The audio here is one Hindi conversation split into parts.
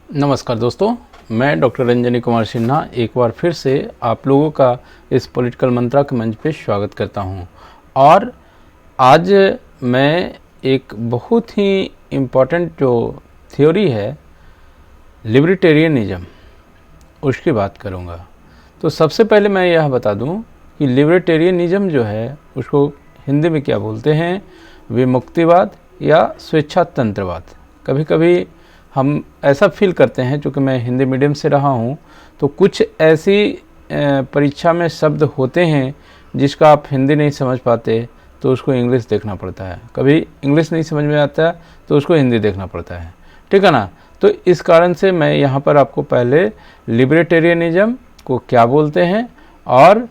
नमस्कार दोस्तों, मैं डॉक्टर रंजनी कुमार सिन्हा एक बार फिर से आप लोगों का इस पॉलिटिकल मंत्रा के मंच पे स्वागत करता हूं। और आज मैं एक बहुत ही इम्पोर्टेंट जो थ्योरी है लिबर्टेरियनिज्म, उसकी बात करूंगा। तो सबसे पहले मैं यह बता दूं कि लिबर्टेरियनिज्म जो है उसको हिंदी में क्या बोलते हैं, विमुक्तिवाद या स्वेच्छातंत्रवाद। कभी कभी हम ऐसा फील करते हैं, चूँकि मैं हिंदी मीडियम से रहा हूँ, तो कुछ ऐसी परीक्षा में शब्द होते हैं जिसका आप हिंदी नहीं समझ पाते तो उसको इंग्लिश देखना पड़ता है, कभी इंग्लिश नहीं समझ में आता तो उसको हिंदी देखना पड़ता है, ठीक है ना। तो इस कारण से मैं यहाँ पर आपको पहले लिबर्टेरियनिज्म को क्या बोलते हैं और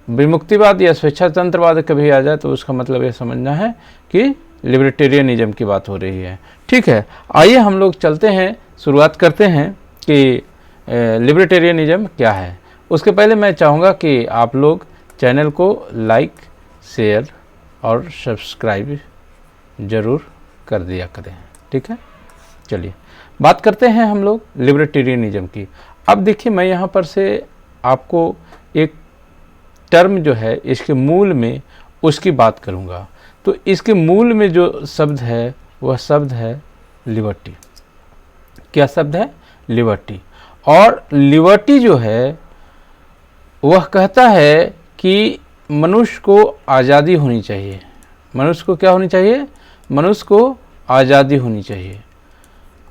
विमुक्तिवाद या स्वेच्छातंत्रवाद कभी आ जाए तो उसका मतलब ये समझना है कि लिबर्टेरियनिज्म की बात हो रही है। ठीक है, आइए हम लोग चलते हैं, शुरुआत करते हैं कि लिबर्टेरियनिज्म क्या है। उसके पहले मैं चाहूँगा कि आप लोग चैनल को लाइक, शेयर और सब्सक्राइब ज़रूर कर दिया करें, ठीक है। चलिए बात करते हैं हम लोग लिबर्टेरियनिज्म की। अब देखिए, मैं यहाँ पर से आपको एक टर्म जो है इसके मूल में उसकी बात करूँगा। तो इसके मूल में जो शब्द है वह शब्द है लिबर्टी। क्या शब्द है? लिबर्टी। और लिबर्टी जो है वह कहता है कि मनुष्य को आज़ादी होनी चाहिए। मनुष्य को क्या होनी चाहिए? मनुष्य को आज़ादी होनी चाहिए।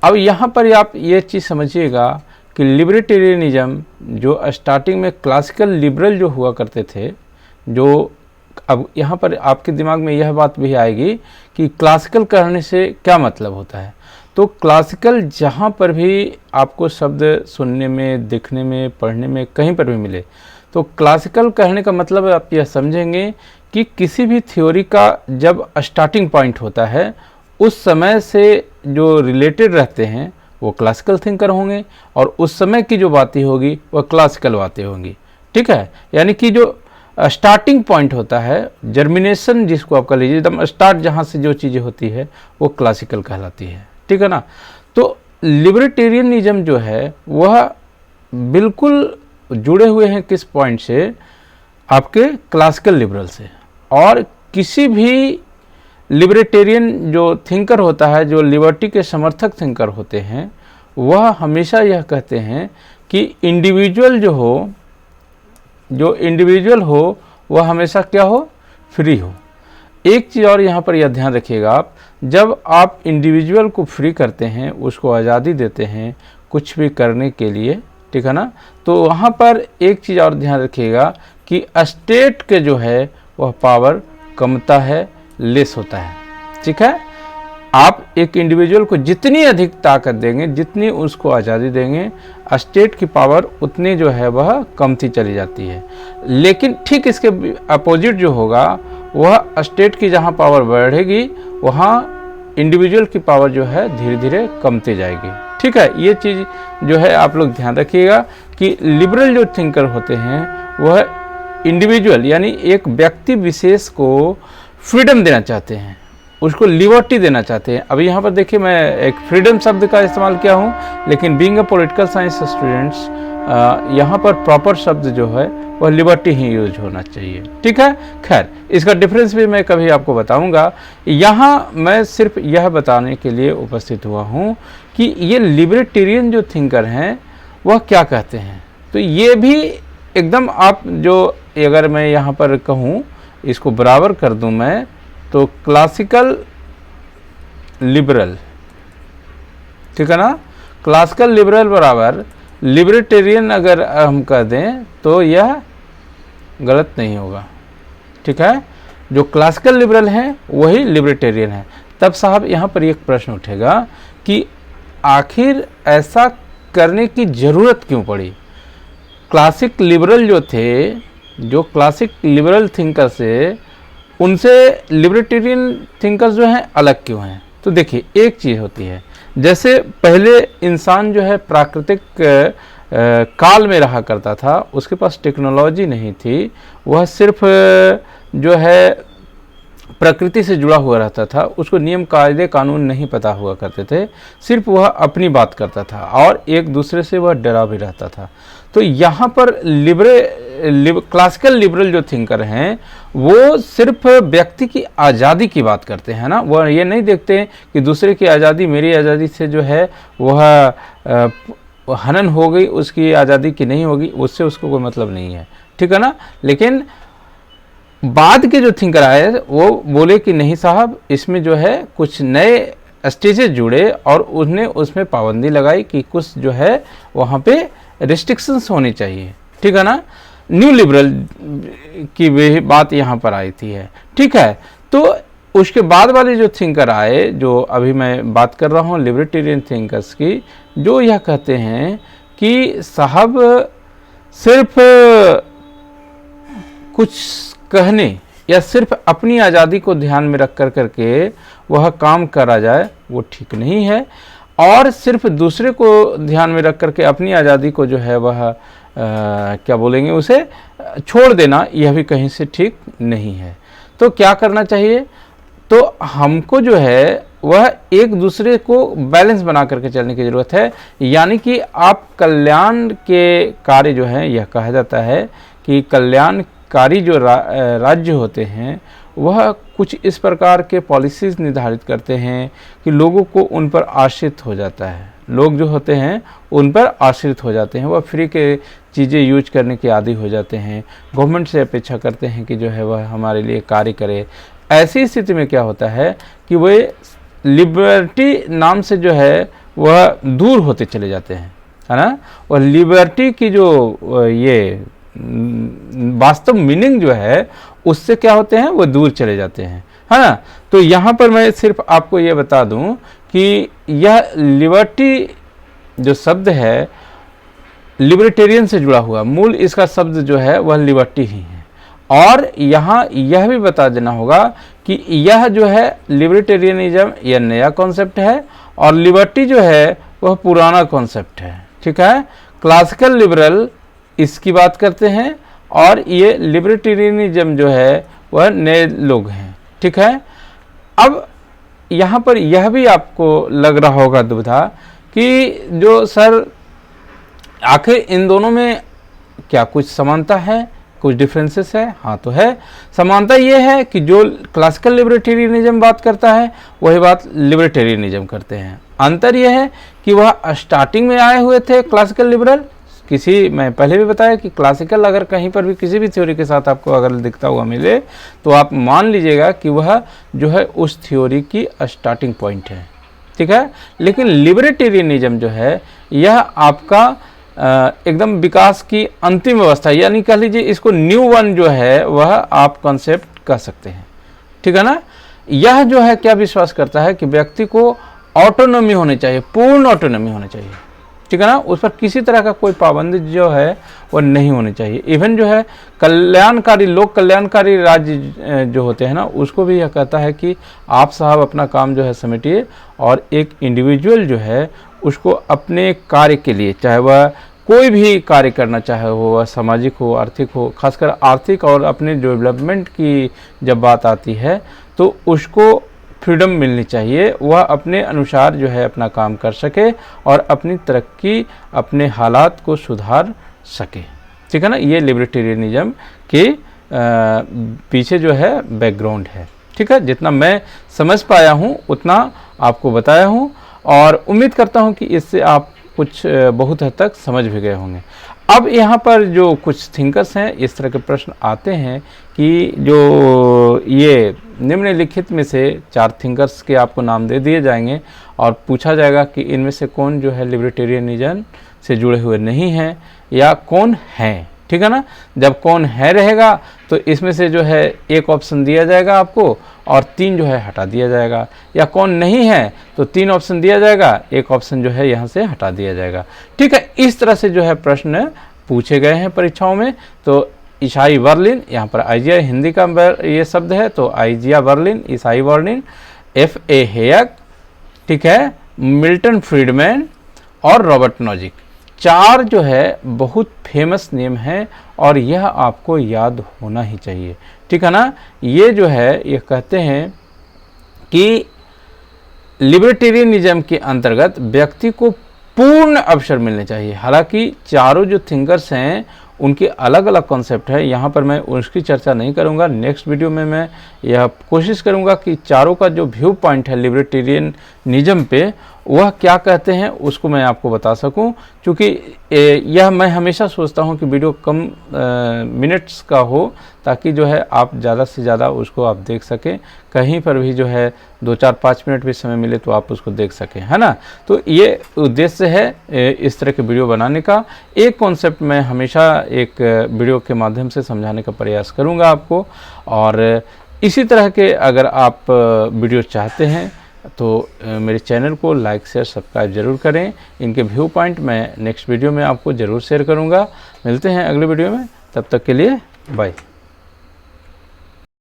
अब यहाँ पर आप ये चीज़ समझिएगा कि लिबर्टेरियनिज्म जो स्टार्टिंग में क्लासिकल लिबरल जो हुआ करते थे, जो अब यहाँ पर आपके दिमाग में यह बात भी आएगी कि क्लासिकल कहने से क्या मतलब होता है। तो क्लासिकल जहाँ पर भी आपको शब्द सुनने में, दिखने में, पढ़ने में कहीं पर भी मिले, तो क्लासिकल कहने का मतलब आप यह समझेंगे कि किसी भी थ्योरी का जब स्टार्टिंग पॉइंट होता है उस समय से जो रिलेटेड रहते हैं वो क्लासिकल थिंकर होंगे और उस समय की जो बातें होगी वह क्लासिकल बातें होंगी, ठीक है। यानी कि जो स्टार्टिंग पॉइंट होता है, जर्मिनेशन जिसको आप कह लीजिए, एकदम स्टार्ट जहाँ से जो चीज़ें होती है वो क्लासिकल कहलाती है, ठीक है ना। तो लिबर्टेरियनिज्म जो है वह बिल्कुल जुड़े हुए हैं किस पॉइंट से? आपके क्लासिकल लिबरल से। और किसी भी लिबर्टेरियन जो थिंकर होता है, जो लिबर्टी के समर्थक थिंकर होते हैं, वह हमेशा यह कहते हैं कि इंडिविजुअल जो इंडिविजुअल हो वह हमेशा क्या हो? फ्री हो। एक चीज़ और यहाँ पर यह ध्यान रखिएगा आप, जब आप इंडिविजुअल को फ्री करते हैं, उसको आज़ादी देते हैं कुछ भी करने के लिए, ठीक है ना, तो वहाँ पर एक चीज़ और ध्यान रखिएगा कि स्टेट के जो है वह पावर कमता है, लेस होता है, ठीक है। आप एक इंडिविजुअल को जितनी अधिक ताकत देंगे, जितनी उसको आज़ादी देंगे, स्टेट की पावर उतनी जो है वह कमती चली जाती है। लेकिन ठीक इसके अपोजिट जो होगा, वह स्टेट की जहाँ पावर बढ़ेगी वहाँ इंडिविजुअल की पावर जो है धीरे धीरे कमती जाएगी, ठीक है। ये चीज़ जो है आप लोग ध्यान रखिएगा कि लिबरल जो थिंकर होते हैं वह इंडिविजुअल यानी एक व्यक्ति विशेष को फ्रीडम देना चाहते हैं, उसको लिबर्टी देना चाहते हैं। अभी यहाँ पर देखिए, मैं एक फ्रीडम शब्द का इस्तेमाल किया हूँ, लेकिन being a political science students यहाँ पर प्रॉपर शब्द जो है वह लिबर्टी ही यूज होना चाहिए, ठीक है। खैर, इसका डिफरेंस भी मैं कभी आपको बताऊँगा। यहाँ मैं सिर्फ यह बताने के लिए उपस्थित हुआ हूँ कि ये लिबर्टेरियन जो थिंकर हैं वह क्या कहते हैं। तो ये भी एकदम आप जो, अगर मैं यहाँ पर कहूँ, इसको बराबर कर दूँ मैं, तो क्लासिकल लिबरल, ठीक है ना, क्लासिकल लिबरल बराबर लिबर्टेरियन अगर हम कह दें तो यह गलत नहीं होगा, ठीक है। जो क्लासिकल लिबरल हैं वही लिबर्टेरियन है। तब साहब यहाँ पर एक प्रश्न उठेगा कि आखिर ऐसा करने की ज़रूरत क्यों पड़ी? क्लासिक लिबरल जो थे, जो क्लासिक लिबरल थिंकर से, उनसे लिबर्टेरियन थिंकर्स जो हैं अलग क्यों हैं? तो देखिए, एक चीज़ होती है, जैसे पहले इंसान जो है प्राकृतिक काल में रहा करता था, उसके पास टेक्नोलॉजी नहीं थी, वह सिर्फ जो है प्रकृति से जुड़ा हुआ रहता था, उसको नियम कायदे कानून नहीं पता हुआ करते थे, सिर्फ वह अपनी बात करता था और एक दूसरे से वह डरा भी रहता था। तो यहाँ पर क्लासिकल लिबरल जो थिंकर हैं वो सिर्फ व्यक्ति की आज़ादी की बात करते हैं ना, वह ये नहीं देखते हैं कि दूसरे की आज़ादी मेरी आज़ादी से जो है वह हनन हो गई, उसकी आज़ादी की नहीं होगी, उससे उसको कोई मतलब नहीं है, ठीक है ना। लेकिन बाद के जो थिंकर आए वो बोले कि नहीं साहब, इसमें जो है कुछ नए स्टेजेस जुड़े और उसने उसमें पाबंदी लगाई कि कुछ जो है वहाँ पे रिस्ट्रिक्शंस होनी चाहिए, ठीक है ना। न्यू लिबरल की भी बात यहाँ पर आई थी है, ठीक है। तो उसके बाद वाले जो थिंकर आए, जो अभी मैं बात कर रहा हूँ लिबर्टेरियन थिंकर्स की, जो यह कहते हैं कि साहब सिर्फ कुछ कहने या सिर्फ अपनी आज़ादी को ध्यान में रख कर करके वह काम करा जाए वो ठीक नहीं है, और सिर्फ दूसरे को ध्यान में रख करके अपनी आज़ादी को जो है वह क्या बोलेंगे उसे छोड़ देना, यह भी कहीं से ठीक नहीं है। तो क्या करना चाहिए, तो हमको जो है वह एक दूसरे को बैलेंस बना करके चलने की ज़रूरत है। यानी कि आप कल्याण के कार्य जो हैं, यह कहा जाता है कि कल्याणकारी जो राज्य होते हैं वह कुछ इस प्रकार के पॉलिसीज़ निर्धारित करते हैं कि लोगों को उन पर आश्रित हो जाता है, लोग जो होते हैं उन पर आश्रित हो जाते हैं, वह फ्री के चीज़ें यूज करने के आदी हो जाते हैं, गवर्नमेंट से अपेक्षा करते हैं कि जो है वह हमारे लिए कार्य करे। ऐसी स्थिति में क्या होता है कि वे लिबर्टी नाम से जो है वह दूर होते चले जाते हैं, है ना। और लिबर्टी की जो ये वास्तव मीनिंग जो है उससे क्या होते हैं, वो दूर चले जाते हैं, है ना। तो यहाँ पर मैं सिर्फ आपको ये बता दूं कि यह लिबर्टी जो शब्द है लिबर्टेरियन से जुड़ा हुआ, मूल इसका शब्द जो है वह लिबर्टी ही है। और यहाँ यह भी बता देना होगा कि यह जो है लिबर्टेरियनिज्म यह नया कॉन्सेप्ट है और लिबर्टी जो है वह पुराना कॉन्सेप्ट है, ठीक है। क्लासिकल लिबरल इसकी बात करते हैं और ये लिबर्टेरियनिज्म जो है वह नए लोग हैं, ठीक है। अब यहाँ पर यह भी आपको लग रहा होगा दुविधा कि जो सर आखिर इन दोनों में क्या कुछ समानता है, कुछ डिफरेंसेस है। हाँ तो है, समानता ये है कि जो क्लासिकल लिबर्टेरियनिज्म बात करता है वही बात लिबर्टेरियनिज्म करते हैं। अंतर यह है कि वह स्टार्टिंग में आए हुए थे क्लासिकल लिबरल, मैं पहले भी बताया कि क्लासिकल अगर कहीं पर भी किसी भी थ्योरी के साथ आपको अगर दिखता हुआ मिले तो आप मान लीजिएगा कि वह जो है उस थ्योरी की स्टार्टिंग पॉइंट है, ठीक है। लेकिन लिबर्टेरियनिज्म जो है यह आपका एकदम विकास की अंतिम अवस्था, यानी कह लीजिए इसको न्यू वन जो है वह आप कॉन्सेप्ट कह सकते हैं, ठीक है ना। यह जो है क्या विश्वास करता है कि व्यक्ति को ऑटोनॉमी होनी चाहिए, पूर्ण ऑटोनॉमी होनी चाहिए, ठीक है ना। उस पर किसी तरह का कोई पाबंदी जो है वह नहीं होनी चाहिए। इवन जो है कल्याणकारी लोक कल्याणकारी राज्य जो होते हैं ना, उसको भी यह कहता है कि आप साहब अपना काम जो है समेटिए और एक इंडिविजुअल जो है उसको अपने कार्य के लिए, चाहे वह कोई भी कार्य करना चाहे, हो वह सामाजिक हो, आर्थिक हो, खासकर आर्थिक और अपने डेवलपमेंट की जब बात आती है तो उसको फ्रीडम मिलनी चाहिए, वह अपने अनुसार जो है अपना काम कर सके और अपनी तरक्की, अपने हालात को सुधार सके, ठीक है ना। ये लिबर्टेरियनिज्म के पीछे जो है बैकग्राउंड है, ठीक है। जितना मैं समझ पाया हूँ उतना आपको बताया हूँ और उम्मीद करता हूँ कि इससे आप कुछ बहुत हद तक समझ भी गए होंगे। अब यहाँ पर जो कुछ थिंकर्स हैं इस तरह के प्रश्न आते हैं कि जो ये निम्नलिखित में से 4 थिंकर्स के आपको नाम दे दिए जाएंगे और पूछा जाएगा कि इनमें से कौन जो है लिबर्टेरियनिज्म से जुड़े हुए नहीं हैं या कौन है, ठीक है ना। जब कौन है रहेगा तो इसमें से जो है एक ऑप्शन दिया जाएगा आपको और 3 जो है हटा दिया जाएगा, या कौन नहीं है तो 3 ऑप्शन दिया जाएगा, एक ऑप्शन जो है यहाँ से हटा दिया जाएगा, ठीक है। इस तरह से जो है प्रश्न पूछे गए हैं परीक्षाओं में। तो ईसाई बर्लिन, यहाँ पर आइजिया हिंदी का ये शब्द है तो आइजिया बर्लिन, ईसाई बर्लिन, F.A. हेयक, ठीक है, मिल्टन फ्रीडमैन और रॉबर्ट नॉजिक, 4 जो है बहुत फेमस नेम हैं और यह आपको याद होना ही चाहिए, ठीक है ना। ये जो है ये कहते हैं कि लिबर्टेरियनिज्म के अंतर्गत व्यक्ति को पूर्ण अवसर मिलने चाहिए। हालांकि चारों जो थिंकर्स हैं उनके अलग अलग कॉन्सेप्ट है, यहाँ पर मैं उसकी चर्चा नहीं करूँगा। नेक्स्ट वीडियो में मैं यह कोशिश करूँगा कि चारों का जो व्यू पॉइंट है लिबर्टेरियनिज्म पे वह क्या कहते हैं उसको मैं आपको बता सकूं, क्योंकि यह मैं हमेशा सोचता हूं कि वीडियो कम मिनट्स का हो ताकि जो है आप ज़्यादा से ज़्यादा उसको आप देख सकें, कहीं पर भी जो है 2-4-5 मिनट भी समय मिले तो आप उसको देख सकें, है ना। तो ये उद्देश्य है इस तरह के वीडियो बनाने का। एक कॉन्सेप्ट मैं हमेशा एक वीडियो के माध्यम से समझाने का प्रयास करूँगा आपको, और इसी तरह के अगर आप वीडियो चाहते हैं तो मेरे चैनल को लाइक शेयर सब्सक्राइब ज़रूर करें। इनके व्यू पॉइंट मैं नेक्स्ट वीडियो में आपको ज़रूर शेयर करूंगा। मिलते हैं अगले वीडियो में, तब तक के लिए बाय।